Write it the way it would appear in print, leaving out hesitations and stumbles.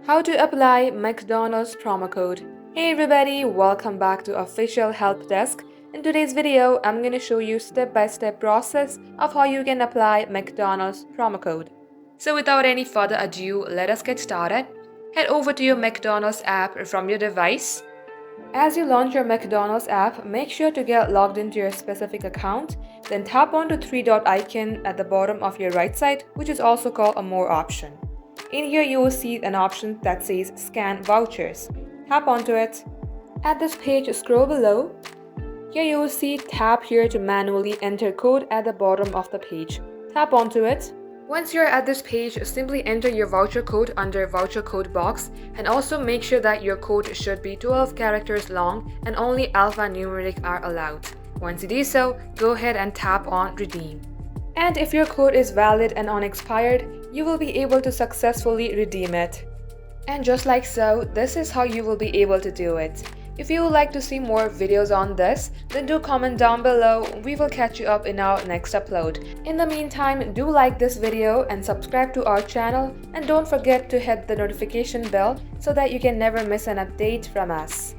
How to apply McDonald's promo code. Hey everybody, welcome back to Official Help Desk. In today's video, I'm going to show you step-by-step process of how you can apply McDonald's promo code. So without any further ado, let us get started. Head over to your McDonald's app from your device. As you launch your McDonald's app, make sure to get logged into your specific account, then tap on the three-dot icon at the bottom of your right side, which is also called a More option. In here, you will see an option that says Scan Vouchers. Tap onto it. At this page, scroll below. Here you will see Tap here to manually enter code at the bottom of the page. Tap onto it. Once you're at this page, simply enter your voucher code under Voucher Code box and also make sure that your code should be 12 characters long and only alphanumeric are allowed. Once you do so, go ahead and tap on Redeem. And if your code is valid and unexpired, you will be able to successfully redeem it. And just like so, this is how you will be able to do it. If you would like to see more videos on this, then do comment down below. We will catch you up in our next upload. In the meantime, do like this video and subscribe to our channel, and don't forget to hit the notification bell so that you can never miss an update from us.